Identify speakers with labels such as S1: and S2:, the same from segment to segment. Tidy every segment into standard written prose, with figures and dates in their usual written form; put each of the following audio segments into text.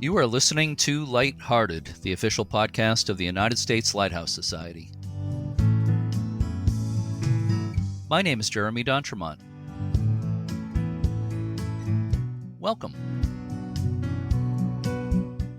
S1: You are listening to Lighthearted, the official podcast of the United States Lighthouse Society. My name is Jeremy D'Entremont. Welcome.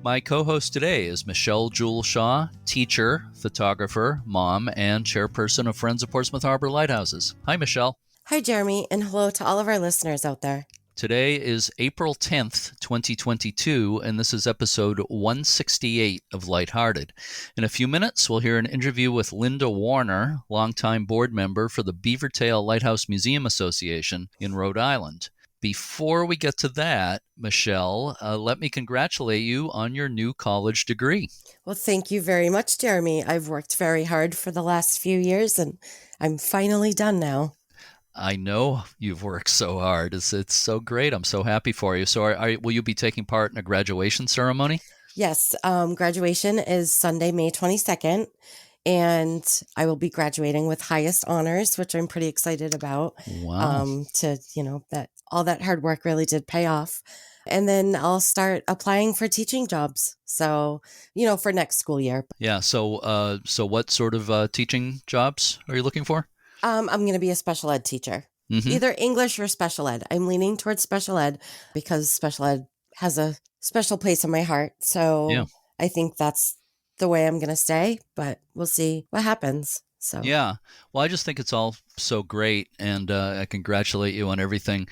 S1: My co-host today is Michelle Jewel Shaw, teacher, photographer, mom, and chairperson of Friends of Portsmouth Harbor Lighthouses. Hi, Michelle.
S2: Hi, Jeremy, and hello to all of our listeners out there.
S1: Today is April 10th, 2022, and this is episode 168 of Lighthearted. In a few minutes, we'll hear an interview with Linda Warner, longtime board member for the Beavertail Lighthouse Museum Association in Rhode Island. Before we get to that, Michelle, let me congratulate you on your new college degree.
S2: Well, thank you very much, Jeremy. I've worked very hard for the last few years, and I'm finally done now.
S1: I know you've worked so hard. It's so great. I'm so happy for you. So will you be taking part in a graduation ceremony?
S2: Yes. Graduation is Sunday, May 22nd, and I will be graduating with highest honors, which I'm pretty excited about.
S1: Wow.
S2: That all that hard work really did pay off. And then I'll start applying for teaching jobs. So, for next school year.
S1: Yeah. So what sort of teaching jobs are you looking for?
S2: I'm going to be a special ed teacher, either English or special ed. I'm leaning towards special ed because special ed has a special place in my heart. So yeah. I think that's the way I'm going to stay, but we'll see what happens. So
S1: yeah, well, I just think it's all so great, and I congratulate you on everything.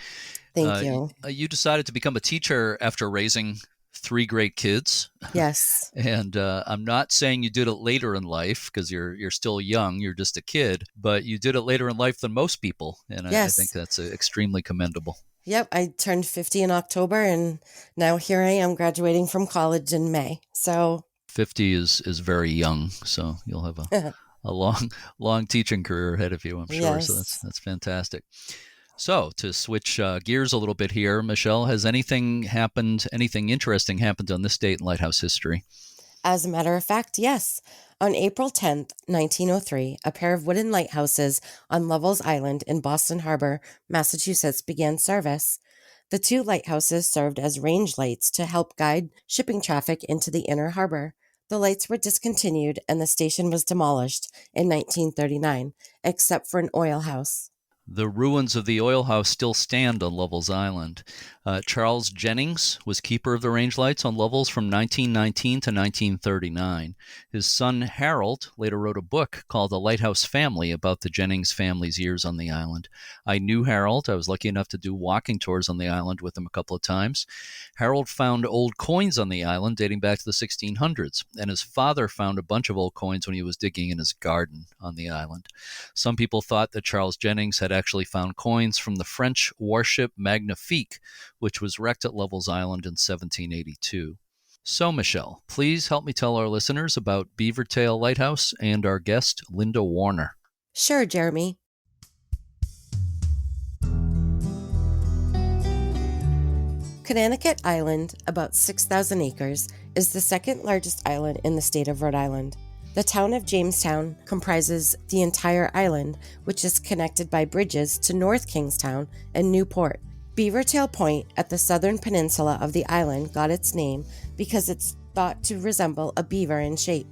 S2: Thank you.
S1: You decided to become a teacher after raising 3 great kids.
S2: Yes.
S1: And I'm not saying you did it later in life because you're still young, you're just a kid, but you did it later in life than most people. And
S2: yes.
S1: I think that's extremely commendable.
S2: Yep. I turned 50 in October, and now here I am graduating from college in May. So
S1: 50 is very young. So you'll have a long teaching career ahead of you, I'm sure.
S2: Yes.
S1: So that's fantastic. So to switch gears a little bit here, Michelle, has anything interesting happened on this date in lighthouse history?
S2: As a matter of fact, yes. On April 10th, 1903, a pair of wooden lighthouses on Lovell's Island in Boston Harbor, Massachusetts, began service. The 2 lighthouses served as range lights to help guide shipping traffic into the inner harbor. The lights were discontinued and the station was demolished in 1939, except for an oil house.
S1: The ruins of the oil house still stand on Lovell's Island. Charles Jennings was keeper of the range lights on Lovell's from 1919 to 1939. His son Harold later wrote a book called The Lighthouse Family about the Jennings family's years on the island. I knew Harold. I was lucky enough to do walking tours on the island with him a couple of times. Harold found old coins on the island dating back to the 1600s, and his father found a bunch of old coins when he was digging in his garden on the island. Some people thought that Charles Jennings had actually found coins from the French warship Magnifique, which was wrecked at Lovell's Island in 1782. So, Michelle, please help me tell our listeners about Beavertail Lighthouse and our guest, Linda Warner.
S2: Sure, Jeremy. Connecticut Island, about 6,000 acres, is the second largest island in the state of Rhode Island. The town of Jamestown comprises the entire island, which is connected by bridges to North Kingstown and Newport. Beavertail Point at the southern peninsula of the island got its name because it's thought to resemble a beaver in shape,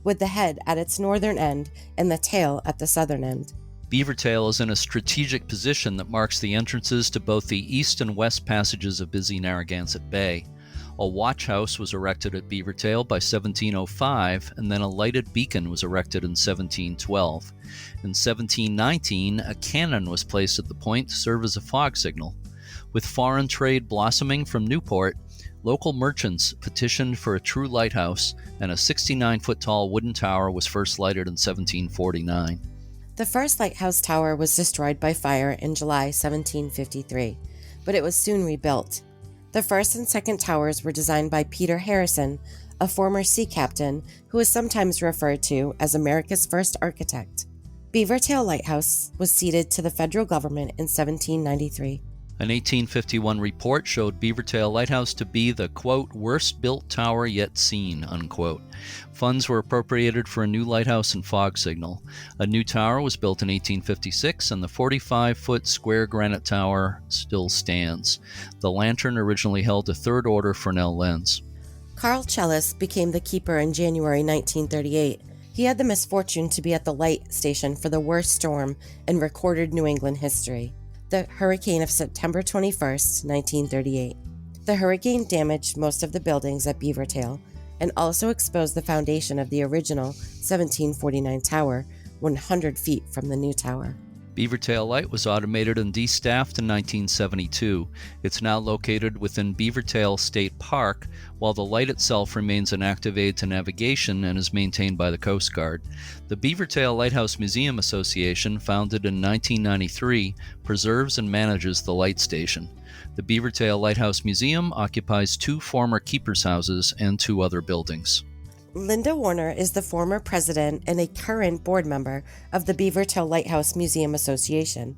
S2: with the head at its northern end and the tail at the southern end.
S1: Beavertail is in a strategic position that marks the entrances to both the east and west passages of busy Narragansett Bay. A watch house was erected at Beavertail by 1705, and then a lighted beacon was erected in 1712. In 1719, a cannon was placed at the point to serve as a fog signal. With foreign trade blossoming from Newport, local merchants petitioned for a true lighthouse, and a 69-foot-tall wooden tower was first lighted in 1749.
S2: The first lighthouse tower was destroyed by fire in July 1753, but it was soon rebuilt. The first and second towers were designed by Peter Harrison, a former sea captain who is sometimes referred to as America's first architect. Beavertail Lighthouse was ceded to the federal government in 1793.
S1: An 1851 report showed Beavertail Lighthouse to be the, quote, worst-built tower yet seen, unquote. Funds were appropriated for a new lighthouse and fog signal. A new tower was built in 1856, and the 45-foot square granite tower still stands. The lantern originally held a third-order Fresnel lens.
S2: Carl Chellis became the keeper in January 1938. He had the misfortune to be at the light station for the worst storm in recorded New England history, the hurricane of September 21st, 1938. The hurricane damaged most of the buildings at Beavertail and also exposed the foundation of the original 1749 tower 100 feet from the new tower.
S1: Beavertail Light was automated and destaffed in 1972. It's now located within Beavertail State Park, while the light itself remains an active aid to navigation and is maintained by the Coast Guard. The Beavertail Lighthouse Museum Association, founded in 1993, preserves and manages the light station. The Beavertail Lighthouse Museum occupies 2 former keepers' houses and 2 other buildings.
S2: Linda Warner is the former president and a current board member of the Beavertail Lighthouse Museum Association.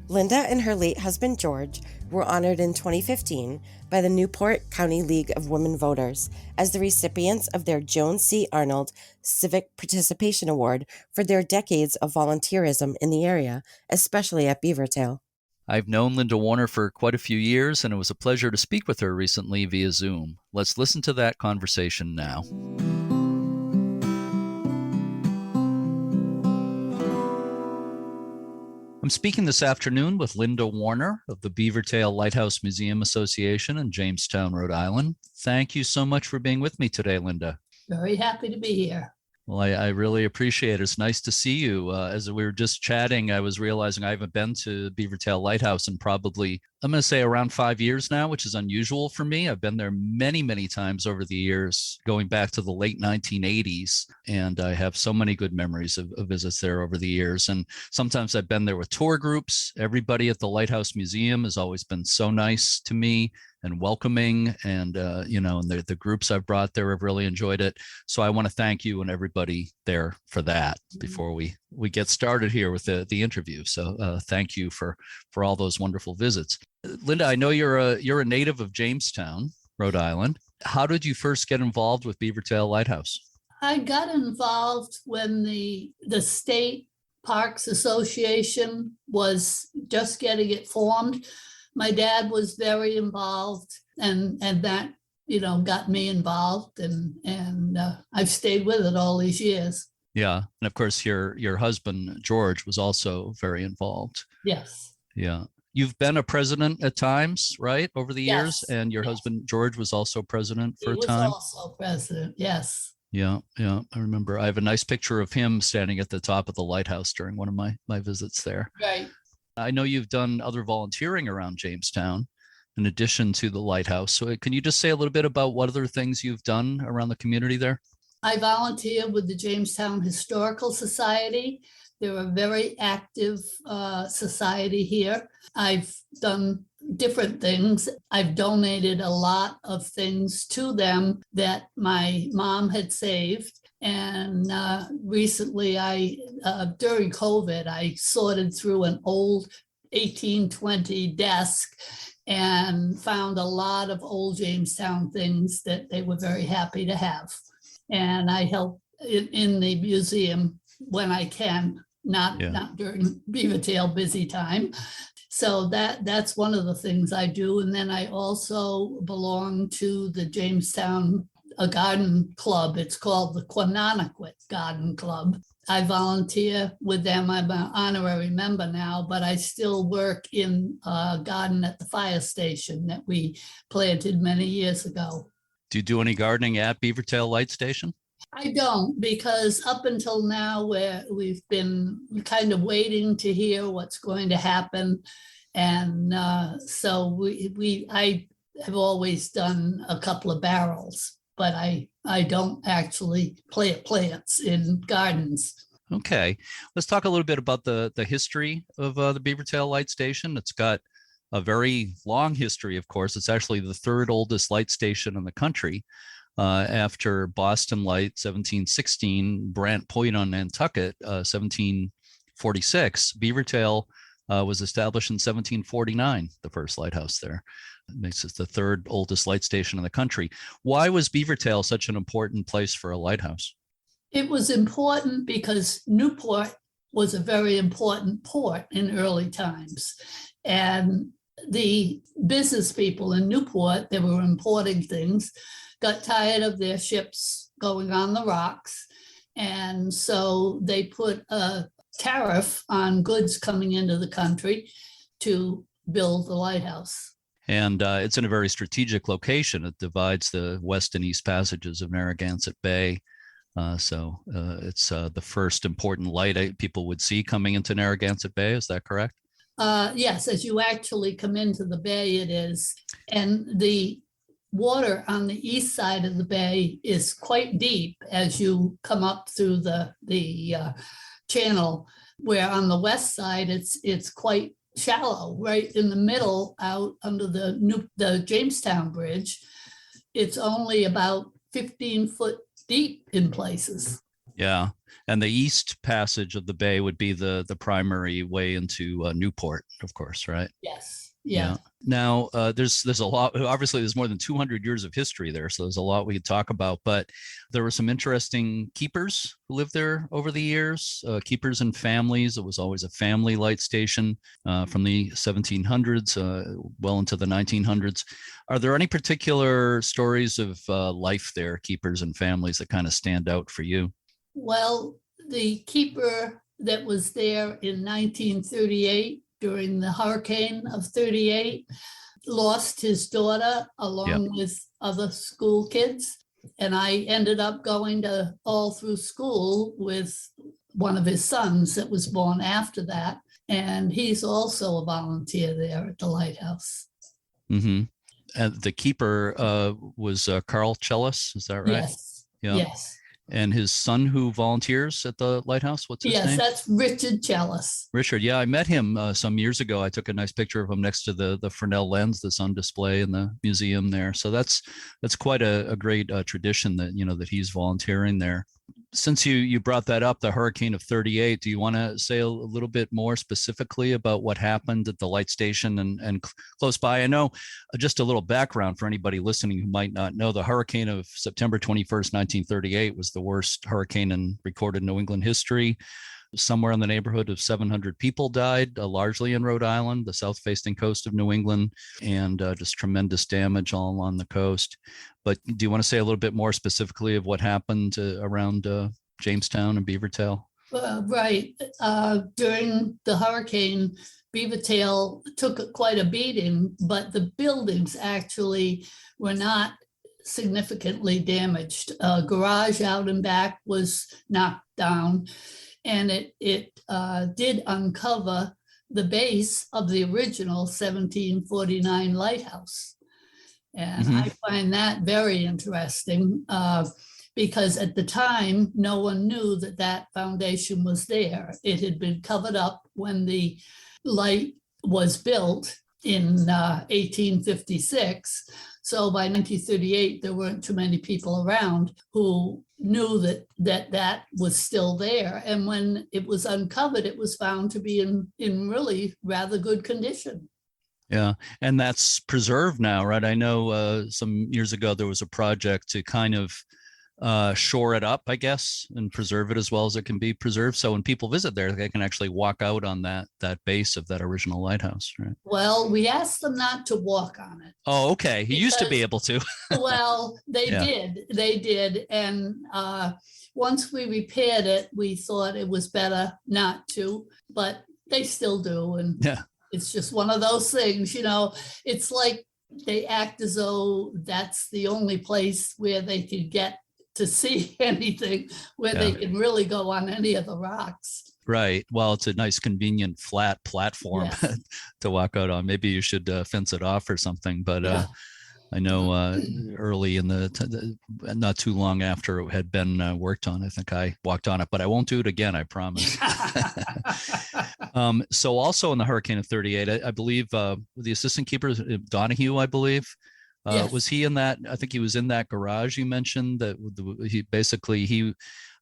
S2: Linda and her late husband George were honored in 2015 by the Newport County League of Women Voters as the recipients of their Joan C. Arnold Civic Participation Award for their decades of volunteerism in the area, especially at Beavertail.
S1: I've known Linda Warner for quite a few years, and it was a pleasure to speak with her recently via Zoom. Let's listen to that conversation now. I'm speaking this afternoon with Linda Warner of the Beavertail Lighthouse Museum Association in Jamestown, Rhode Island. Thank you so much for being with me today, Linda.
S3: Very happy to be here.
S1: Well, I really appreciate it. It's nice to see you. As we were just chatting, I was realizing I haven't been to Beavertail Lighthouse in probably, I'm going to say around 5 years now, which is unusual for me. I've been there many, many times over the years, going back to the late 1980s. And I have so many good memories of visits there over the years. And sometimes I've been there with tour groups. Everybody at the Lighthouse Museum has always been so nice to me and welcoming, and and the groups I've brought there have really enjoyed it. So I want to thank you and everybody there for that before we get started here with the interview. So thank you for all those wonderful visits. Linda, I know you're a native of Jamestown, Rhode Island. How did you first get involved with Beavertail Lighthouse?
S3: I got involved when the State Parks Association was just getting it formed. My dad was very involved, and that got me involved, and I've stayed with it all these years.
S1: Yeah, and of course your husband George was also very involved.
S3: Yes.
S1: Yeah, you've been a president at times, right, over the years,
S3: Yes.
S1: and your husband George was also president for a
S3: He
S1: time.
S3: was also president. Yes.
S1: Yeah. I remember. I have a nice picture of him standing at the top of the lighthouse during one of my visits there.
S3: Right.
S1: I know you've done other volunteering around Jamestown in addition to the lighthouse. So can you just say a little bit about what other things you've done around the community there?
S3: I volunteer with the Jamestown Historical Society. They're a very active society here. I've done different things. I've donated a lot of things to them that my mom had saved. And recently, during COVID, I sorted through an old 1820 desk and found a lot of old Jamestown things that they were very happy to have. And I help in the museum when I can, not during Beavertail busy time. So that's one of the things I do. And then I also belong to the Jamestown garden club. It's called the Quananaquit Garden Club. I volunteer with them. I'm an honorary member now, but I still work in a garden at the fire station that we planted many years ago.
S1: Do you do any gardening at Beavertail Light Station?
S3: I don't, because up until now we've been kind of waiting to hear what's going to happen. And so I have always done a couple of barrels, but I don't actually plant plants in gardens.
S1: Okay, let's talk a little bit about the history of the Beavertail Light Station. It's got a very long history, of course. It's actually the 3rd oldest light station in the country, after Boston Light, 1716, Brant Point on Nantucket, 1746. Beavertail was established in 1749, the first lighthouse there. It makes it the 3rd oldest light station in the country. Why was Beavertail such an important place for a lighthouse?
S3: It was important because Newport was a very important port in early times. And the business people in Newport, they were importing things, got tired of their ships going on the rocks. And so they put a tariff on goods coming into the country to build the lighthouse.
S1: And it's in a very strategic location. It divides the west and east passages of Narragansett Bay. So it's the first important light people would see coming into Narragansett Bay. Is that correct?
S3: Yes, as you actually come into the bay, it is. And the water on the east side of the bay is quite deep as you come up through the channel, where on the west side it's quite shallow. Right in the middle, out under the Jamestown Bridge, it's only about 15 foot deep in places.
S1: Yeah, and the east passage of the bay would be the primary way into Newport, of course, right?
S3: Yes. Yeah.
S1: Now, there's a lot. Obviously, there's more than 200 years of history there, so there's a lot we could talk about. But there were some interesting keepers who lived there over the years. Keepers and families. It was always a family light station from the 1700s, well into the 1900s. Are there any particular stories of life there, keepers and families, that kind of stand out for you?
S3: Well, the keeper that was there in 1938 during the hurricane of 38 lost his daughter along with other school kids. And I ended up going to all through school with one of his sons that was born after that. And he's also a volunteer there at the lighthouse.
S1: Mm-hmm. And the keeper was Carl Chellis, is that right?
S3: Yes. Yeah. Yes.
S1: And his son who volunteers at the lighthouse, what's his name?
S3: Yes, that's Richard Chellis.
S1: Richard, yeah, I met him some years ago. I took a nice picture of him next to the Fresnel lens that's on display in the museum there. So that's quite a great tradition that, that he's volunteering there. Since you brought that up, the hurricane of 38, do you want to say a little bit more specifically about what happened at the light station and close by? I know just a little background for anybody listening who might not know, the hurricane of September 21st, 1938 was the worst hurricane in recorded New England history. Somewhere in the neighborhood of 700 people died, largely in Rhode Island, the south-facing coast of New England, and just tremendous damage all along the coast. But do you want to say a little bit more specifically of what happened around Jamestown and Beavertail?
S3: Right. During the hurricane, Beavertail took quite a beating, but the buildings actually were not significantly damaged. A garage out and back was knocked down. And it did uncover the base of the original 1749 lighthouse. And I find that very interesting because at the time, no one knew that foundation was there. It had been covered up when the light was built in 1856. So by 1938, there weren't too many people around who knew that was still there. And when it was uncovered, it was found to be in really rather good condition.
S1: Yeah, and that's preserved now, right? I know some years ago there was a project to kind of shore it up, I guess, and preserve it as well as it can be preserved. So when people visit there, they can actually walk out on that base of that original lighthouse, right?
S3: Well, we asked them not to walk on it.
S1: Oh, okay. He used to be able to.
S3: Well, they did. And once we repaired it, we thought it was better not to, but they still do. And it's just one of those things, it's like they act as though that's the only place where they could get to see anything, where they can really go on any of the rocks.
S1: Right. Well, it's a nice, convenient, flat platform to walk out on. Maybe you should fence it off or something. But I know early in not too long after it had been worked on, I think I walked on it, but I won't do it again, I promise. So also in the hurricane of 38, I believe the assistant keeper, Donahue, I believe, was he in that? I think he was in that garage you mentioned that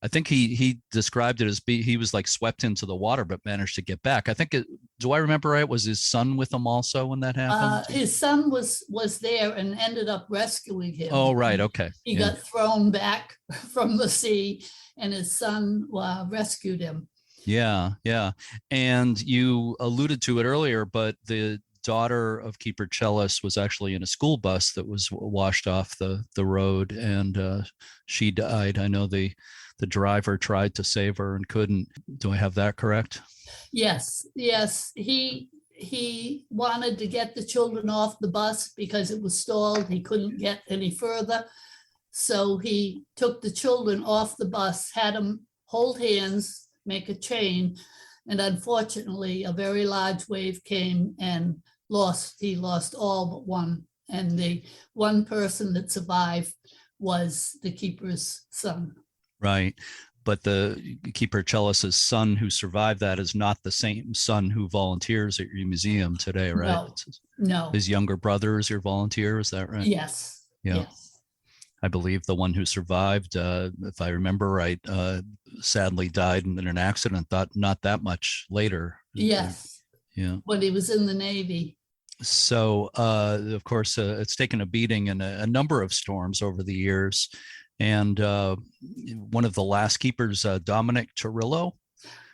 S1: I think he described it as he was like swept into the water, but managed to get back. I think do I remember right? Was his son with him also when that happened?
S3: His son was there and ended up rescuing him.
S1: Oh, right. Okay.
S3: He got thrown back from the sea and his son rescued him.
S1: Yeah. Yeah. And you alluded to it earlier, but the daughter of Keeper Chellis was actually in a school bus that was washed off the road, and she died. I know the driver tried to save her and couldn't. Do I have that correct?
S3: Yes, yes. He wanted to get the children off the bus because it was stalled. He couldn't get any further. So he took the children off the bus, had them hold hands, make a chain. And unfortunately, a very large wave came and he lost all but one. And the one person that survived was the keeper's son.
S1: Right. But the Keeper Chellis's son who survived that is not the same son who volunteers at your museum today, right?
S3: No, no.
S1: His younger brother is your volunteer, is that right?
S3: Yes.
S1: Yeah.
S3: Yes.
S1: I believe the one who survived, if I remember right, sadly died in an accident not that much later.
S3: Yes.
S1: Yeah.
S3: When he was in the Navy.
S1: So, of course, it's taken a beating in a number of storms over the years. And one of the last keepers, Dominic Cirillo,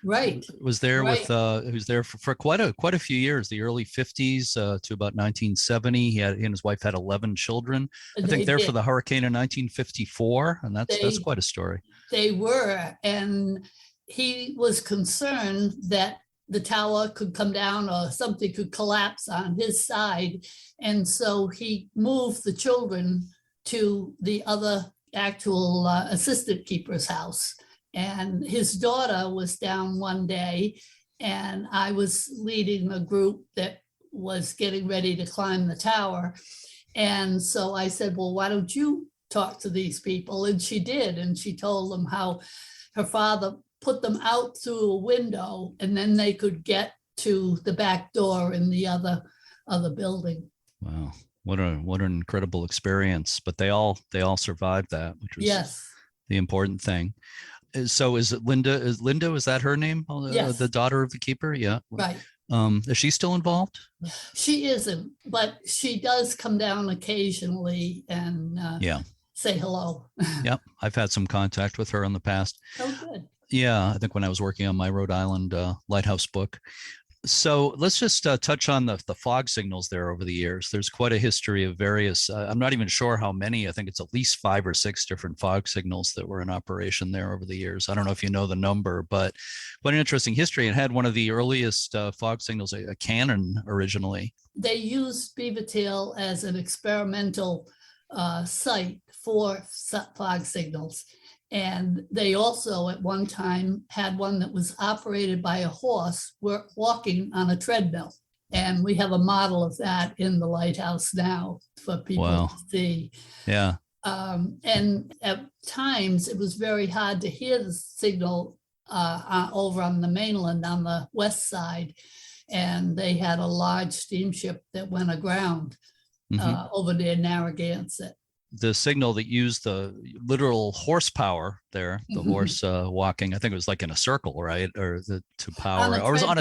S3: right,
S1: was there
S3: right.
S1: Who's there for quite a few years, the early 50s to about 1970. He and his wife had 11 children. I think there for the hurricane in 1954, and that's quite a story.
S3: They were, and he was concerned that the tower could come down or something could collapse on his side, and so he moved the children to the other actual assistant keeper's house. And his daughter was down one day, and I was leading a group that was getting ready to climb the tower. And so I said, well, why don't you talk to these people? And she did. And she told them how her father put them out through a window, and then they could get to the back door in the other building.
S1: Wow. What an incredible experience. But they all survived that, which was the important thing. So is Linda, is that her name?
S3: Yes.
S1: The daughter of the keeper? Yeah.
S3: Right.
S1: Is she still involved?
S3: She isn't, but she does come down occasionally and say hello.
S1: Yep. I've had some contact with her in the past.
S3: Oh, good.
S1: Yeah. I think when I was working on my Rhode Island lighthouse book. So let's just touch on the fog signals there over the years. There's quite a history of various, I'm not even sure how many, I think it's at least 5 or 6 different fog signals that were in operation there over the years. I don't know if you know the number, but quite an interesting history. It had one of the earliest fog signals, a cannon originally.
S3: They used Beavertail as an experimental site for fog signals. And they also at one time had one that was operated by a horse walking on a treadmill. And we have a model of that in the lighthouse now for people to see.
S1: Yeah.
S3: And at times it was very hard to hear the signal over on the mainland on the west side. And they had a large steamship that went aground over near Narragansett.
S1: The signal that used the literal horsepower there, the horse walking, I think it was like in a circle, right? Or to power, or was it on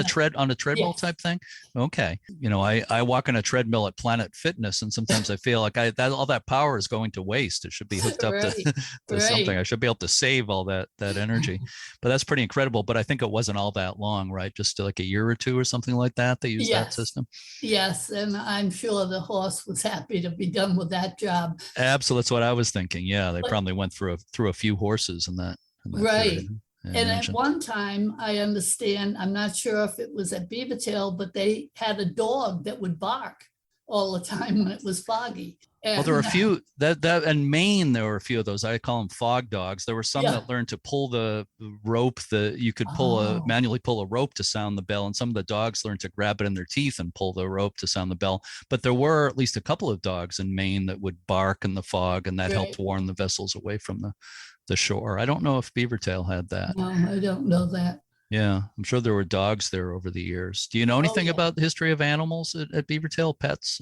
S1: a treadmill type thing? Okay. You know, I walk on a treadmill at Planet Fitness, and sometimes I feel like all that power is going to waste. It should be hooked up to something. I should be able to save all that energy. But that's pretty incredible. But I think it wasn't all that long, right? Just like a year or two or something like that. They used that system.
S3: Yes, and I'm sure the horse was happy to be done with that job.
S1: Absolutely, that's what I was thinking. Yeah, they probably went through a few horses in that
S3: right.
S1: period,
S3: and at one time, I understand, I'm not sure if it was at Beavertail, but they had a dog that would bark all the time when it was foggy. And,
S1: well, there were a few that in Maine, there were a few of those. I call them fog dogs. There were some that learned to pull the rope that you could manually pull a rope to sound the bell. And some of the dogs learned to grab it in their teeth and pull the rope to sound the bell. But there were at least a couple of dogs in Maine that would bark in the fog, and that helped warn the vessels away from the shore. I don't know if Beavertail had that.
S3: No, I don't know that.
S1: Yeah, I'm sure there were dogs there over the years. Do you know anything about the history of animals at Beavertail, pets?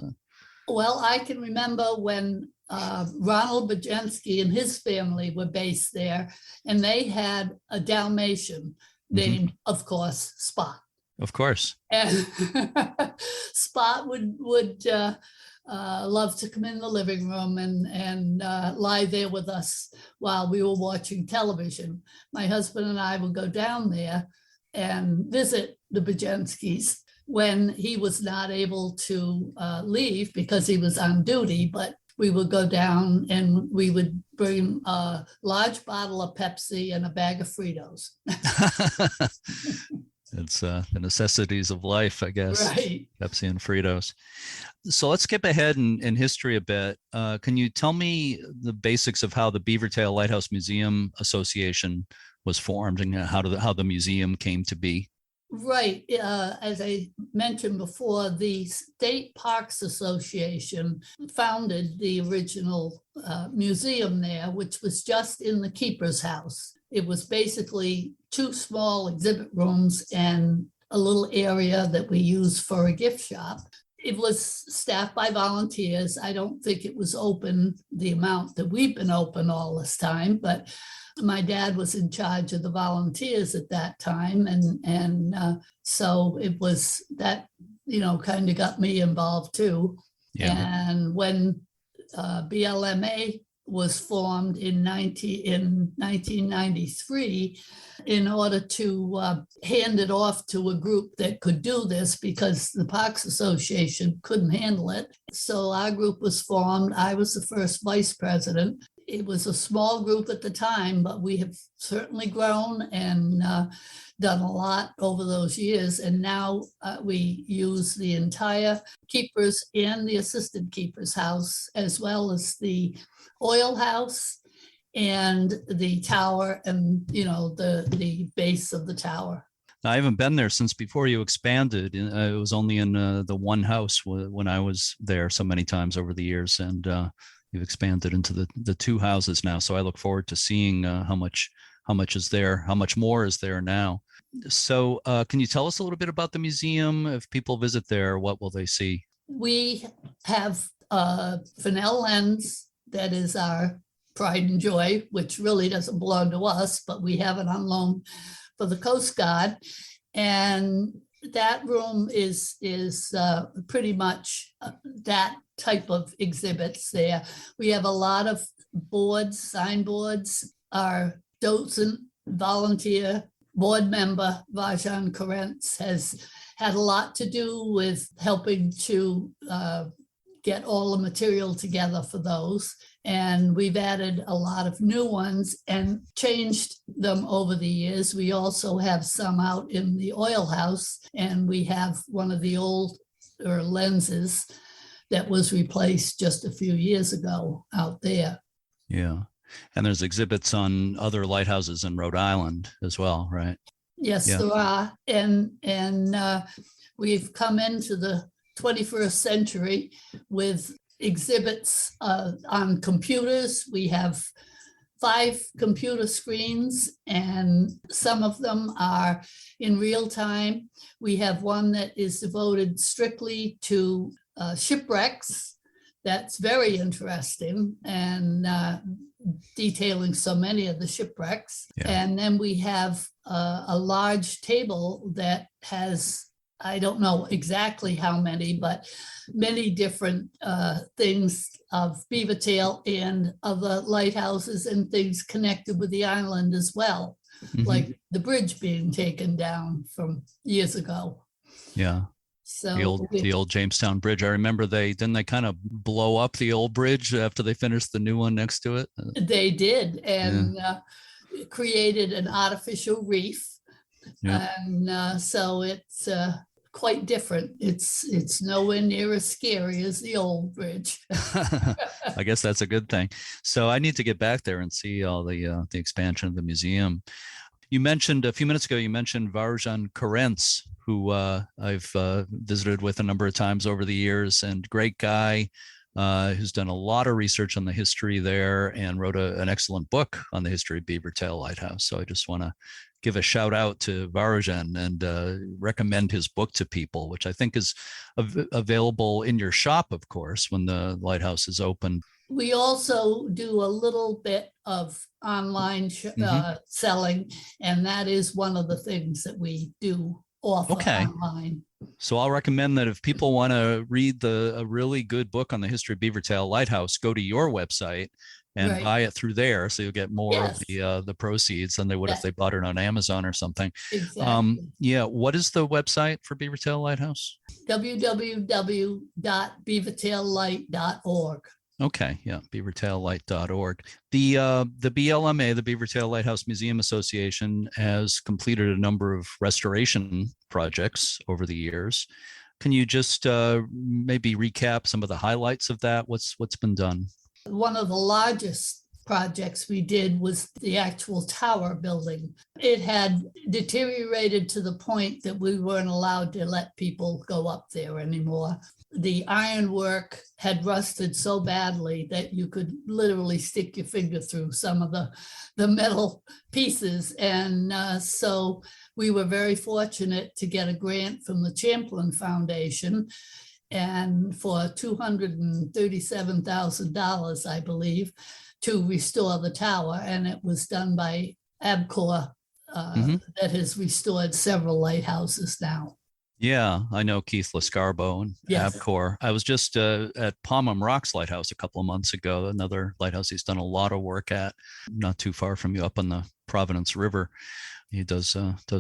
S3: Well, I can remember when Ronald Bajensky and his family were based there, and they had a Dalmatian named, of course, Spot.
S1: Of course.
S3: And Spot would love to come in the living room and lie there with us while we were watching television. My husband and I would go down there and visit the Bajenskys. when he was not able to leave because he was on duty, but we would go down and we would bring a large bottle of Pepsi and a bag of Fritos.
S1: It's the necessities of life, I guess.
S3: Right.
S1: Pepsi and Fritos. So let's skip ahead in history a bit. Can you tell me the basics of how the Beavertail Lighthouse Museum Association was formed and how the museum came to be?
S3: Right. As I mentioned before, the State Parks Association founded the original museum there, which was just in the keeper's house. It was basically 2 small exhibit rooms and a little area that we used for a gift shop. It was staffed by volunteers. I don't think it was open the amount that we've been open all this time, but my dad was in charge of the volunteers at that time. And so it was that, kind of got me involved too. Yeah. And when BLMA was formed in 1993 in order to hand it off to a group that could do this because the Parks Association couldn't handle it. So our group was formed. I was the first vice president. It was a small group at the time, but we have certainly grown and done a lot over those years. And now we use the entire keepers and the assistant keepers house, as well as the oil house and the tower and, the base of the tower.
S1: I haven't been there since before you expanded. It was only in the one house when I was there so many times over the years. And you've expanded into the 2 houses now. So I look forward to seeing how much is there, how much more is there now. So can you tell us a little bit about the museum? If people visit there, what will they see?
S3: We have a Fresnel lens that is our pride and joy, which really doesn't belong to us, but we have it on loan for the Coast Guard. And that room is pretty much that type of exhibits there. We have a lot of signboards. Our docent volunteer board member, Vajan Karentz, has had a lot to do with helping to get all the material together for those. And we've added a lot of new ones and changed them over the years. We also have some out in the oil house, and we have one of the older lenses that was replaced just a few years ago out there.
S1: Yeah. And there's exhibits on other lighthouses in Rhode Island as well, right?
S3: Yes, yeah. There are. And we've come into the 21st century with exhibits on computers. We have 5 computer screens, and some of them are in real time. We have one that is devoted strictly to shipwrecks. That's very interesting and detailing so many of the shipwrecks. Yeah. And then we have a large table that has, I don't know exactly how many, but many different things of Beavertail and other lighthouses and things connected with the island as well, like the bridge being taken down from years ago.
S1: Yeah.
S3: So
S1: the old Jamestown bridge. I remember they kind of blow up the old bridge after they finished the new one next to it.
S3: They did, and created an artificial reef. Yeah. And so it's quite different. It's nowhere near as scary as the old bridge.
S1: I guess that's a good thing. So I need to get back there and see all the expansion of the museum. You mentioned a few minutes ago, Vajan Karentz, who I've visited with a number of times over the years, and great guy who's done a lot of research on the history there and wrote an excellent book on the history of Beavertail Lighthouse. So I just want to give a shout out to Vajan and recommend his book to people, which I think is available in your shop, of course, when the lighthouse is open.
S3: We also do a little bit of online selling, and that is one of the things that we do offer online.
S1: So I'll recommend that if people want to read a really good book on the history of Beavertail Lighthouse, go to your website and
S3: Right.
S1: buy it through there. So you'll get more of
S3: Yes.
S1: the proceeds than they would
S3: Yeah,
S1: if they bought it on Amazon or something.
S3: exactly.
S1: Yeah. What is the website for Beavertail Lighthouse?
S3: www.beavertaillight.org.
S1: Okay, yeah, beavertaillight.org. The BLMA, the Beavertail Lighthouse Museum Association, has completed a number of restoration projects over the years. Can you just maybe recap some of the highlights of that? What's been done?
S3: One of the largest projects we did was the actual tower building. It had deteriorated to the point that we weren't allowed to let people go up there anymore. The ironwork had rusted so badly that you could literally stick your finger through some of the metal pieces. And so we were very fortunate to get a grant from the Champlain Foundation, and for $237,000, I believe, to restore the tower. And it was done by Abcor, that has restored several lighthouses now.
S1: Yeah, I know Keith Lascarbo and
S3: Yes.
S1: Abcor. I was just at Palm Rocks Lighthouse a couple of months ago, another lighthouse he's done a lot of work at, not too far from you up on the Providence River. He does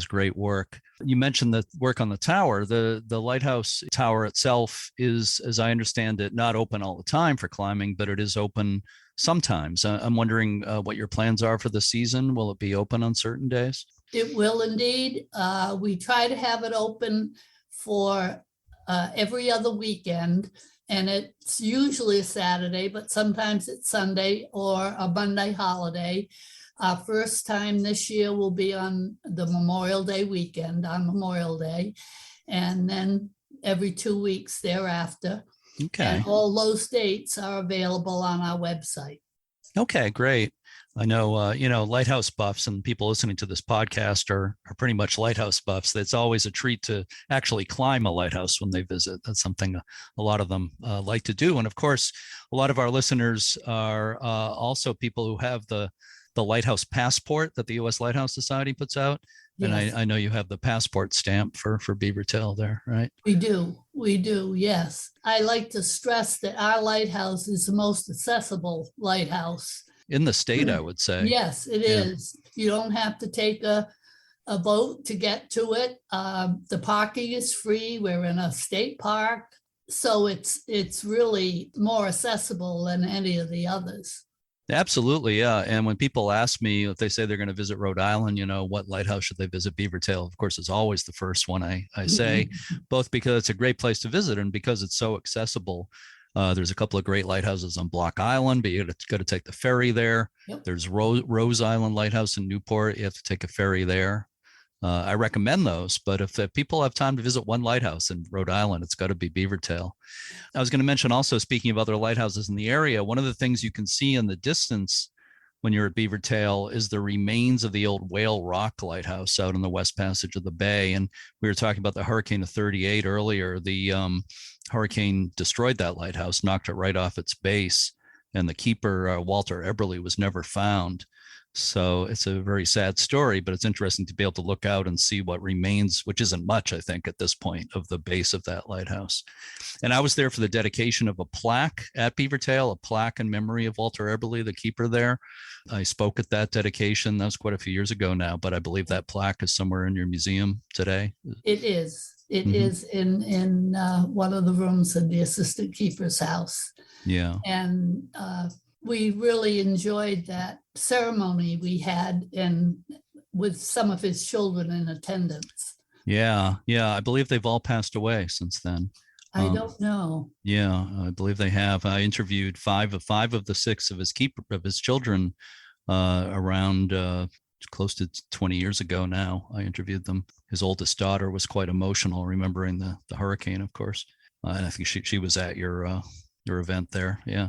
S1: great work. You mentioned the work on the tower. The lighthouse tower itself is, as I understand it, not open all the time for climbing, but it is open sometimes. I'm wondering what your plans are for the season. Will it be open on certain days?
S3: It will indeed. We try to have it open for every other weekend, and it's usually a Saturday, but sometimes it's Sunday or a Monday holiday. Our first time this year will be on the Memorial Day weekend, on Memorial Day, and then every 2 weeks thereafter.
S1: Okay.
S3: And all those dates are available on our website.
S1: Okay, great. I know, lighthouse buffs and people listening to this podcast are pretty much lighthouse buffs. It's always a treat to actually climb a lighthouse when they visit. That's something a lot of them like to do. And of course, a lot of our listeners are also people who have the lighthouse passport that the U.S. Lighthouse Society puts out.
S3: Yes.
S1: And I know you have the passport stamp for Beavertail there, right?
S3: We do, yes. I like to stress that our lighthouse is the most accessible lighthouse
S1: in the state, I would say.
S3: Yes, it is. You don't have to take a boat to get to it. The parking is free. We're in a state park. So it's really more accessible than any of the others.
S1: Absolutely, yeah. And when people ask me if they say they're going to visit Rhode Island, what lighthouse should they visit? Beavertail, of course, is always the first one I say, both because it's a great place to visit and because it's so accessible. There's a couple of great lighthouses on Block Island, but you got to take the ferry there.
S3: Yep.
S1: There's Rose Island Lighthouse in Newport. You have to take a ferry there. I recommend those, but if people have time to visit one lighthouse in Rhode Island, it's got to be Beavertail. I was going to mention also, speaking of other lighthouses in the area, one of the things you can see in the distance when you're at Beavertail is the remains of the old Whale Rock Lighthouse out in the West Passage of the Bay. And we were talking about the hurricane of 38 earlier. The hurricane destroyed that lighthouse, knocked it right off its base, and the keeper, Walter Eberly, was never found. So it's a very sad story, but it's interesting to be able to look out and see what remains, which isn't much, I think, at this point, of the base of that lighthouse. And I was there for the dedication of a plaque at Beavertail, a plaque in memory of Walter Eberly, the keeper there. I spoke at that dedication. That was quite a few years ago now, but I believe that plaque is somewhere in your museum today.
S3: It is. It is in one of the rooms in the assistant keeper's house.
S1: Yeah.
S3: And we really enjoyed that ceremony we had, and with some of his children in attendance.
S1: Yeah. I believe they've all passed away since then.
S3: I don't know.
S1: Yeah, I believe they have. I interviewed five of the six of his children around close to 20 years ago now. I interviewed them. His oldest daughter was quite emotional, remembering the hurricane, of course. And I think she was at your event there. Yeah.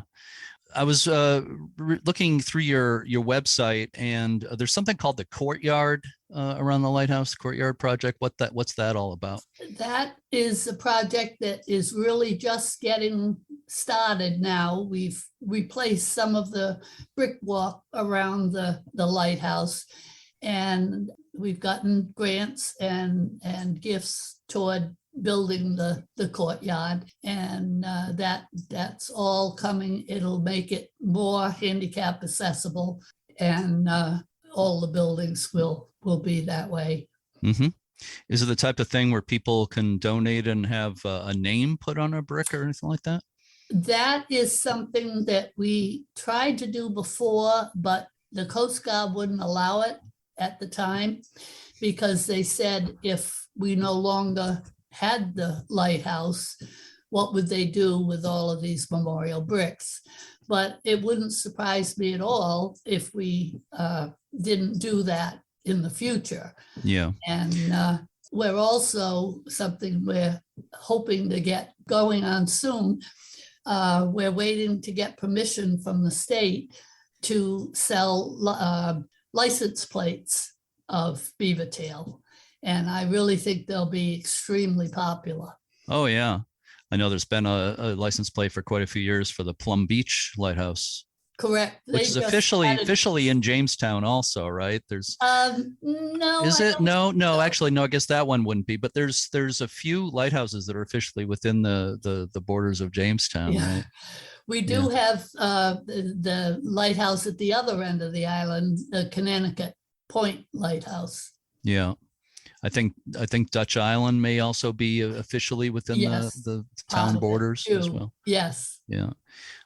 S1: I was looking through your website, and there's something called the Courtyard around the lighthouse, Courtyard project. What's that all about?
S3: That is a project that is really just getting started now. We've replaced some of the brickwork around the lighthouse, and we've gotten grants and gifts toward building the courtyard, and that's all coming. It'll make it more handicap accessible, and all the buildings will be that way.
S1: Mm-hmm. Is it the type of thing where people can donate and have a name put on a brick or anything like that?
S3: That is something that we tried to do before, but the Coast Guard wouldn't allow it at the time, because they said if we no longer had the lighthouse, what would they do with all of these memorial bricks? But it wouldn't surprise me at all if we didn't do that in the future.
S1: Yeah.
S3: And we're also, something we're hoping to get going on soon, we're waiting to get permission from the state to sell license plates of Beavertail. And I really think they'll be extremely popular.
S1: Oh, yeah. I know there's been a license plate for quite a few years for the Plum Beach Lighthouse.
S3: Correct.
S1: Which is officially in Jamestown also, right? There's
S3: no.
S1: Is it? No, actually, no, I guess that one wouldn't be. But there's a few lighthouses that are officially within the borders of Jamestown,
S3: Yeah.
S1: right?
S3: We do have the lighthouse at the other end of the island, the Connecticut Point Lighthouse.
S1: Yeah. I think Dutch Island may also be officially within the town borders as well.
S3: Yes.
S1: Yeah.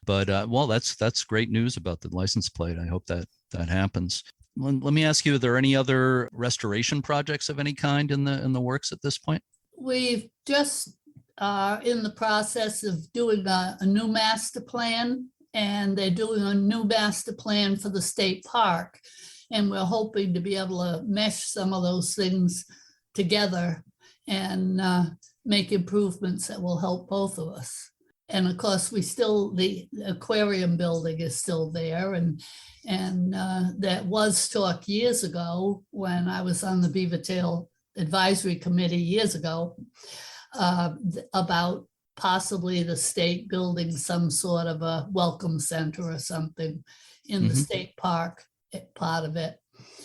S1: But well, that's great news about the license plate. I hope that happens. Let me ask you, are there any other restoration projects of any kind in the works at this point?
S3: We've just are in the process of doing a new master plan, and they're doing a new master plan for the state park. And we're hoping to be able to mesh some of those things together and make improvements that will help both of us. And of course, the aquarium building is still there. And that was talk years ago when I was on the Beavertail Advisory Committee years ago, about possibly the state building some sort of a welcome center or something in the state park part of it.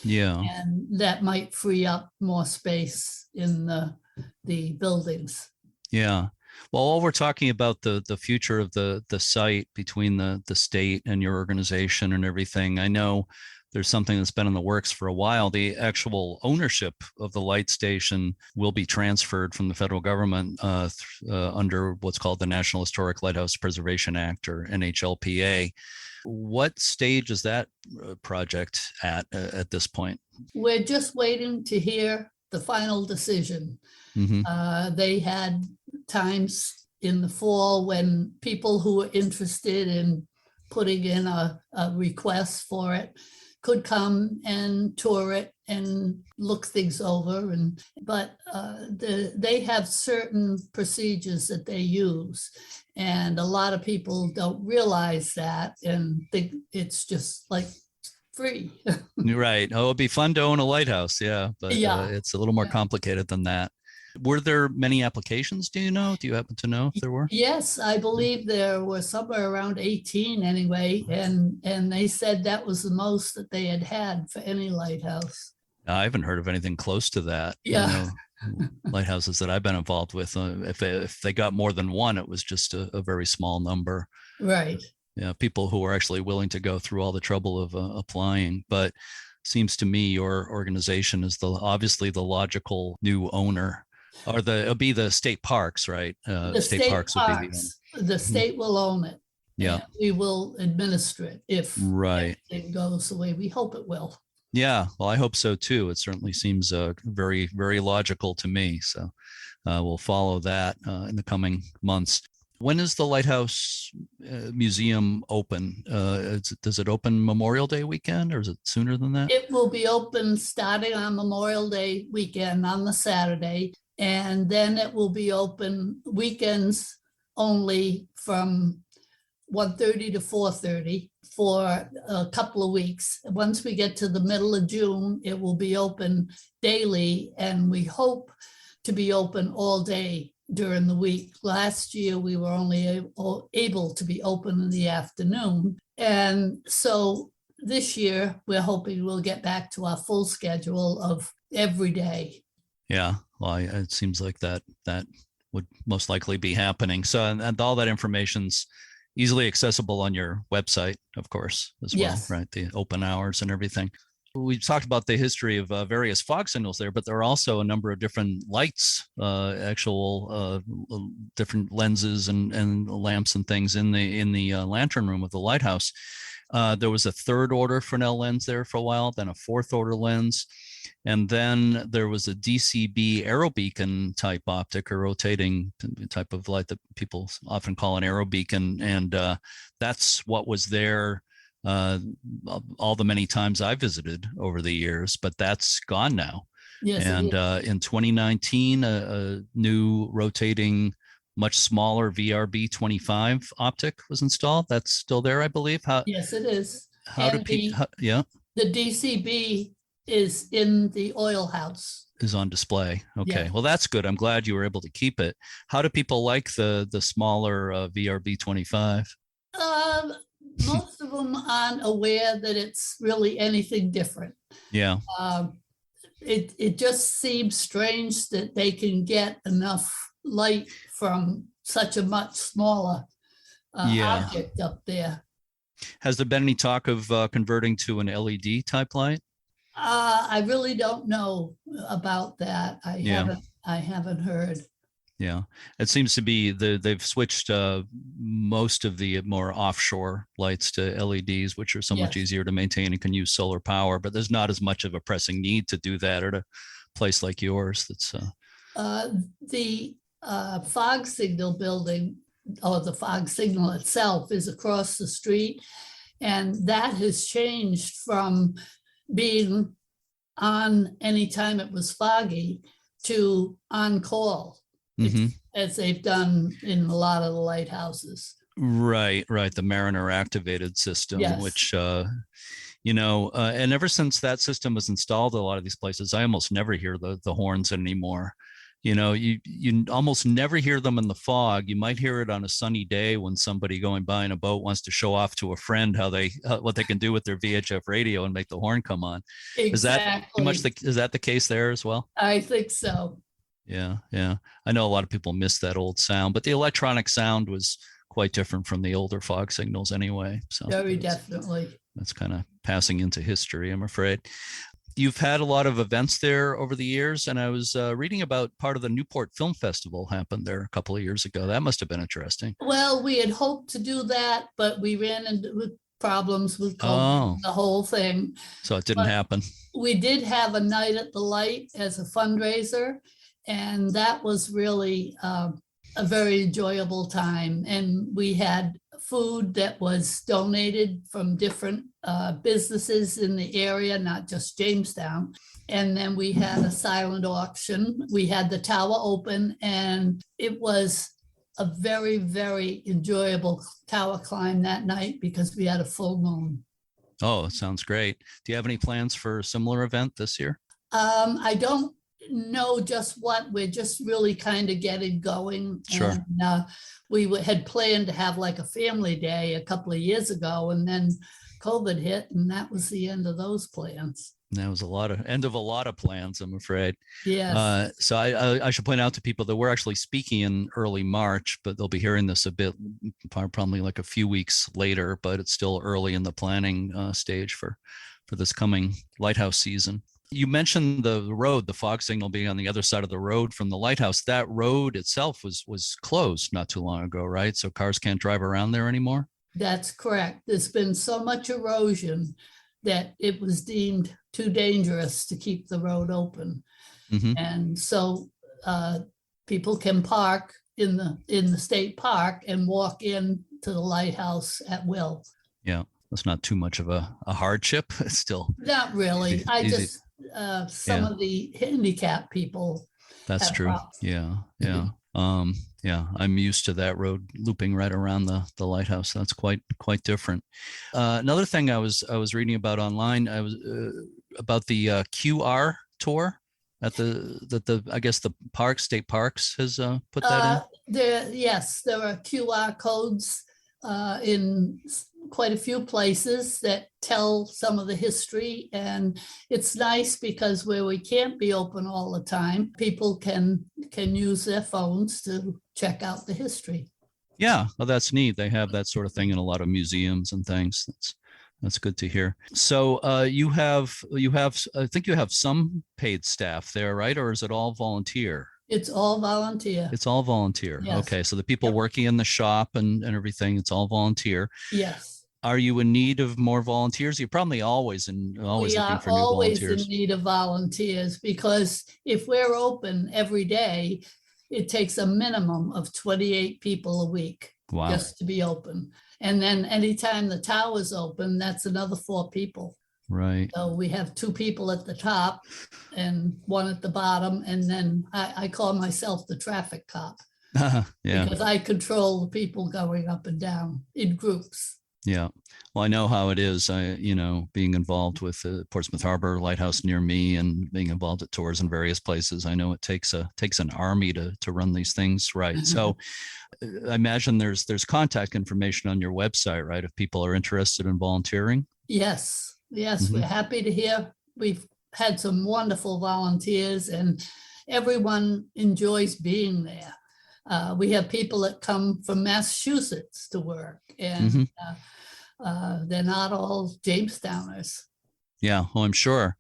S1: Yeah.
S3: And that might free up more space in the buildings.
S1: Yeah. Well, while we're talking about the future of the site between the state and your organization and everything, I know there's something that's been in the works for a while. The actual ownership of the light station will be transferred from the federal government under what's called the National Historic Lighthouse Preservation Act, or NHLPA. What stage is that project at this point?
S3: We're just waiting to hear the final decision.
S1: Mm-hmm.
S3: They had times in the fall when people who were interested in putting in a request for it could come and tour it and look things over. But they have certain procedures that they use. And a lot of people don't realize that and think it's just like free.
S1: Right. Oh, it'd be fun to own a lighthouse. Yeah. But it's a little more complicated than that. Were there many applications? Do you know? Do you happen to know if there were?
S3: Yes, I believe there were somewhere around 18 anyway. And they said that was the most that they had for any lighthouse.
S1: I haven't heard of anything close to that.
S3: Yeah.
S1: Lighthouses that I've been involved with, if they got more than one, it was just a very small number.
S3: Right.
S1: Yeah, people who are actually willing to go through all the trouble of applying. But seems to me your organization is obviously the logical new owner. Or it'll be the state parks, right?
S3: The state parks will be the state will own it.
S1: Yeah.
S3: We will administer it if
S1: everything
S3: goes the way we hope it will.
S1: Yeah, well, I hope so too. It certainly seems very, very logical to me. So we'll follow that in the coming months. When is the Lighthouse Museum open? Does it open Memorial Day weekend, or is it sooner than that?
S3: It will be open starting on Memorial Day weekend on the Saturday, and then it will be open weekends only from 1:30 to 4:30 for a couple of weeks. Once we get to the middle of June, it will be open daily, and we hope to be open all day during the week. Last year, we were only able to be open in the afternoon. And so this year, we're hoping we'll get back to our full schedule of every day.
S1: Yeah, well, it seems like that would most likely be happening. So, and all that information's easily accessible on your website, of course, as well,
S3: Yes.
S1: right? The open hours and everything. We've talked about the history of various fog signals there, but there are also a number of different lights, actual different lenses and lamps and things in the lantern room of the lighthouse. There was a third order Fresnel lens there for a while, then a fourth order lens, and then there was a DCB aerobeacon type optic, or rotating type of light that people often call an aerobeacon, and that's what was there all the many times I visited over the years, but that's gone now.
S3: Yes.
S1: And in 2019, a new rotating, much smaller VRB 25 optic was installed. That's still there, I believe.
S3: Yes, it is.
S1: How do
S3: And
S1: people? Yeah,
S3: the DCB is in the oil house.
S1: is on display. Okay,
S3: Yeah.
S1: well that's good. I'm glad you were able to keep it. How do people like the smaller VRB 25?
S3: Most of them aren't aware that it's really anything different.
S1: Yeah,
S3: It just seems strange that they can get enough light from such a much smaller
S1: Yeah.
S3: object up there.
S1: Has there been any talk of converting to an LED type light?
S3: I really don't know about that.
S1: Yeah.
S3: I haven't heard.
S1: Yeah, it seems to be they've switched most of the more offshore lights to LEDs, which are so much
S3: Yes.
S1: easier to maintain and can use solar power. But there's not as much of a pressing need to do that at a place like yours. That's
S3: The fog signal building, or the fog signal itself, is across the street. And that has changed from being on anytime it was foggy to on call,
S1: Mhm.
S3: as they've done in a lot of the lighthouses.
S1: Right. The Mariner activated system,
S3: Yes.
S1: which and ever since that system was installed at a lot of these places, I almost never hear the horns anymore. You almost never hear them in the fog. You might hear it on a sunny day when somebody going by in a boat wants to show off to a friend what they can do with their VHF radio and make the horn come on. Is that the case there as well?
S3: I think so.
S1: Yeah. I know a lot of people miss that old sound, but the electronic sound was quite different from the older fog signals anyway. So
S3: Very definitely.
S1: that's kind of passing into history, I'm afraid. You've had a lot of events there over the years, and I was reading about part of the Newport Film Festival happened there a couple of years ago. That must have been interesting.
S3: Well, we had hoped to do that, but we ran into problems with COVID, the whole thing.
S1: So it didn't happen.
S3: We did have a night at the light as a fundraiser, and that was really a very enjoyable time. And we had food that was donated from different businesses in the area, not just Jamestown. And then we had a silent auction. We had the tower open, and it was a very, very enjoyable tower climb that night because we had a full moon.
S1: Oh, it sounds great. Do you have any plans for a similar event this year?
S3: I don't know just what. We're just really kind of getting going.
S1: Sure.
S3: And we had planned to have like a family day a couple of years ago, and then COVID hit, and that was the end of those plans.
S1: That was end of a lot of plans, I'm afraid.
S3: Yes.
S1: So I should point out to people that we're actually speaking in early March, but they'll be hearing this a bit, probably like a few weeks later, but it's still early in the planning stage for this coming lighthouse season. You mentioned the road, the fog signal being on the other side of the road from the lighthouse. That road itself was closed not too long ago, right? So cars can't drive around there anymore?
S3: That's correct. There's been so much erosion that it was deemed too dangerous to keep the road open.
S1: Mm-hmm.
S3: And so people can park in the state park and walk in to the lighthouse at will.
S1: Yeah, that's not too much of a hardship. It's still
S3: not really.
S1: Easy.
S3: Some of the handicapped people.
S1: That's true.
S3: Problems.
S1: Yeah. I'm used to that road looping right around the lighthouse. That's quite different. Another thing I was reading about online, I was about the QR tour at I guess the state parks has put that in.
S3: There are QR codes in quite a few places that tell some of the history, and it's nice because where we can't be open all the time, people can can use their phones to check out the history.
S1: Yeah, well, that's neat. They have that sort of thing in a lot of museums and things. That's good to hear. So you have I think you have some paid staff there, right? Or is it all volunteer?
S3: It's all volunteer.
S1: It's all volunteer.
S3: Yes.
S1: Okay, so the people
S3: Yep.
S1: working in the shop and everything, it's all volunteer.
S3: Yes.
S1: Are you in need of more volunteers? You're probably always
S3: We
S1: looking
S3: are
S1: for new
S3: always in
S1: volunteers.
S3: need of volunteers, because if we're open every day, it takes a minimum of 28 people a week
S1: Wow.
S3: just to be open. And then anytime the tower's open, that's another 4 people.
S1: Right.
S3: So we have 2 people at the top and 1 at the bottom. And then I call myself the traffic cop,
S1: Yeah.
S3: because I control the people going up and down in groups.
S1: Yeah. Well, I know how it is. Being involved with the Portsmouth Harbor Lighthouse near me and being involved at tours in various places, I know it takes an army to run these things right. So I imagine there's contact information on your website, right? If people are interested in volunteering.
S3: Yes, yes,
S1: Mhm.
S3: we're happy to hear. We've had some wonderful volunteers, and everyone enjoys being there. We have people that come from Massachusetts to work, and
S1: Mhm.
S3: they're not all Jamestowners.
S1: Yeah, well, I'm sure.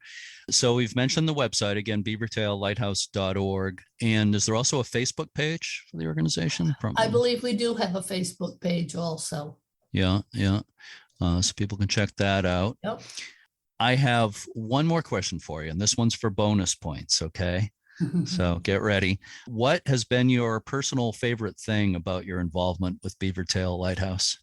S1: So we've mentioned the website again, beavertaillighthouse.org. And is there also a Facebook page for the organization?
S3: I believe we do have a Facebook page also.
S1: Yeah. So people can check that out.
S3: Yep.
S1: I have one more question for you, and this one's for bonus points, okay? So get ready. What has been your personal favorite thing about your involvement with Beavertail Lighthouse?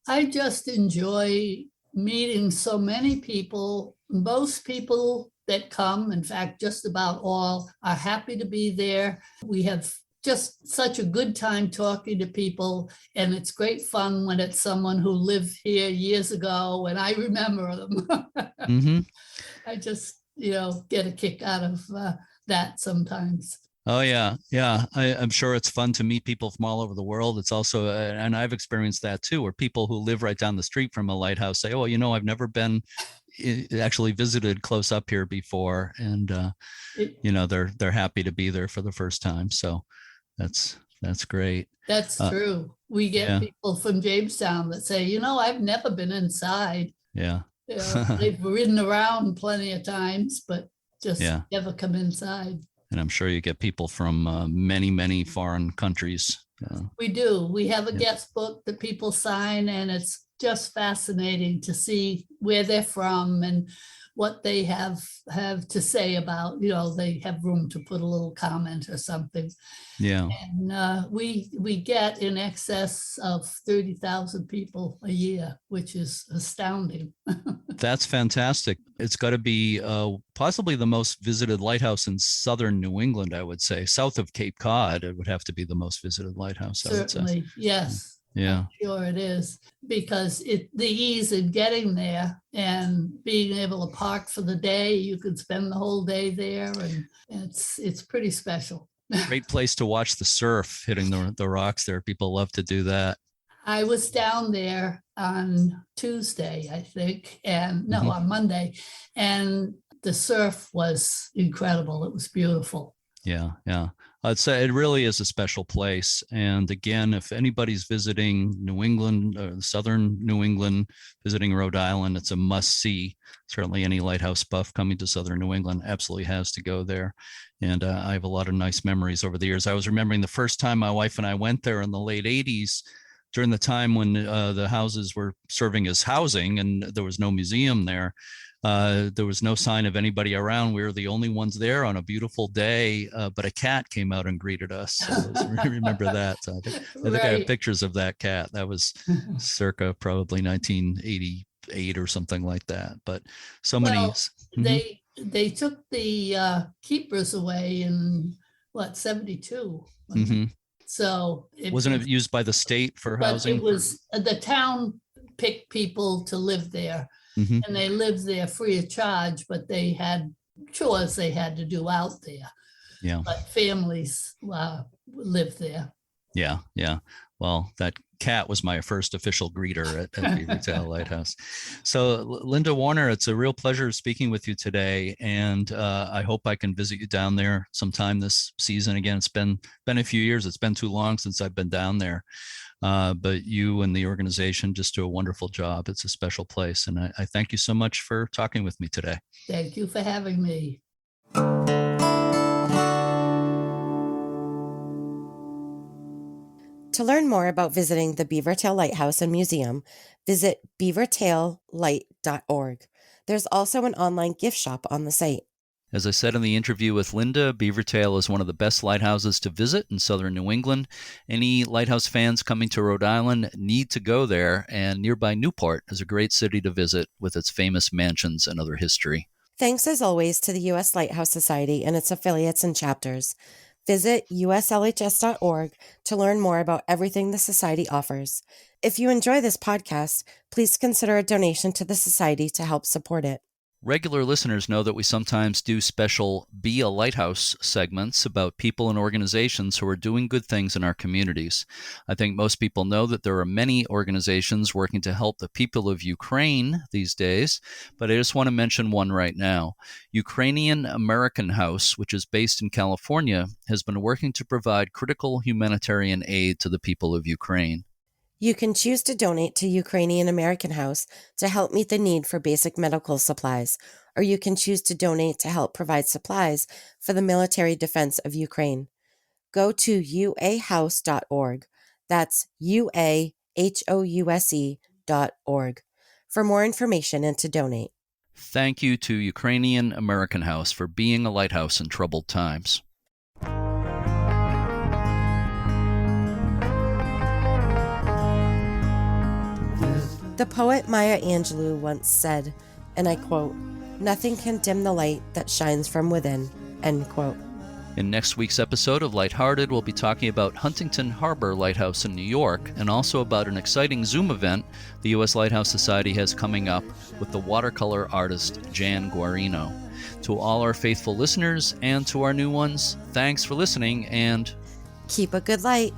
S3: I just enjoy meeting so many people. Most people that come, in fact, just about all, are happy to be there. We have just such a good time talking to people, and it's great fun when it's someone who lived here years ago and I remember them.
S1: Mm-hmm.
S3: I just, get a kick out of that sometimes.
S1: Oh, yeah. Yeah. I'm sure it's fun to meet people from all over the world. It's also, and I've experienced that too, where people who live right down the street from a lighthouse say, oh, I've never been actually visited close up here before. And, they're happy to be there for the first time. So that's great.
S3: That's true. We get people from Jamestown that say, I've never been inside.
S1: Yeah.
S3: They've ridden around plenty of times, but just never come inside.
S1: And I'm sure you get people from many, many foreign countries.
S3: We do. We have a guest book that people sign, and it's just fascinating to see where they're from and what they have to say about, they have room to put a little comment or something.
S1: Yeah.
S3: And we get in excess of 30,000 people a year, which is astounding.
S1: That's fantastic. It's got to be possibly the most visited lighthouse in southern New England, I would say. South of Cape Cod, it would have to be the most visited lighthouse.
S3: Certainly, yes.
S1: Yeah.
S3: I'm sure it is, because the ease in getting there and being able to park for the day, you could spend the whole day there, and it's pretty special.
S1: Great place to watch the surf hitting the rocks there. People love to do that.
S3: I was down there on Tuesday, I think, and on Monday, and the surf was incredible. It was beautiful.
S1: Yeah. I'd say it really is a special place. And again, if anybody's visiting New England or southern New England, visiting Rhode Island, it's a must see. Certainly any lighthouse buff coming to southern New England absolutely has to go there. And I have a lot of nice memories over the years. I was remembering the first time my wife and I went there in the late 80s, during the time when the houses were serving as housing and there was no museum there. There was no sign of anybody around. We were the only ones there on a beautiful day, but a cat came out and greeted us. So I remember that. So I think I have pictures of that cat. That was circa probably 1988 or something like that. But so many.
S3: They took the keepers away in 72.
S1: Mm-hmm.
S3: So
S1: wasn't it used by the state for housing?
S3: It was the town picked people to live there.
S1: Mm-hmm.
S3: And they lived there free of charge, but they had chores they had to do out there.
S1: Yeah.
S3: But families lived there.
S1: Yeah, yeah. Well, that cat was my first official greeter at Beavertail Lighthouse. So, Linda Warner, it's a real pleasure speaking with you today, and I hope I can visit you down there sometime this season. Again, it's been a few years. It's been too long since I've been down there, but you and the organization just do a wonderful job. It's a special place, and I thank you so much for talking with me today.
S3: Thank you for having me.
S2: To learn more about visiting the Beavertail Lighthouse and Museum, visit beavertaillight.org. There's also an online gift shop on the site.
S1: As I said in the interview with Linda, Beavertail is one of the best lighthouses to visit in southern New England. Any lighthouse fans coming to Rhode Island need to go there, and nearby Newport is a great city to visit with its famous mansions and other history.
S2: Thanks as always to the U.S. Lighthouse Society and its affiliates and chapters. Visit uslhs.org to learn more about everything the Society offers. If you enjoy this podcast, please consider a donation to the Society to help support it.
S1: Regular listeners know that we sometimes do special Be a Lighthouse segments about people and organizations who are doing good things in our communities. I think most people know that there are many organizations working to help the people of Ukraine these days, but I just want to mention one right now. Ukrainian American House, which is based in California, has been working to provide critical humanitarian aid to the people of Ukraine.
S2: You can choose to donate to Ukrainian American House to help meet the need for basic medical supplies, or you can choose to donate to help provide supplies for the military defense of Ukraine. Go to uahouse.org. That's uahouse.org for more information and to donate.
S1: Thank you to Ukrainian American House for being a lighthouse in troubled times.
S2: The poet Maya Angelou once said, and I quote, "Nothing can dim the light that shines from within," end quote.
S1: In next week's episode of Lighthearted, we'll be talking about Huntington Harbor Lighthouse in New York, and also about an exciting Zoom event the U.S. Lighthouse Society has coming up with the watercolor artist Jan Guarino. To all our faithful listeners and to our new ones, thanks for listening, and
S2: keep a good light.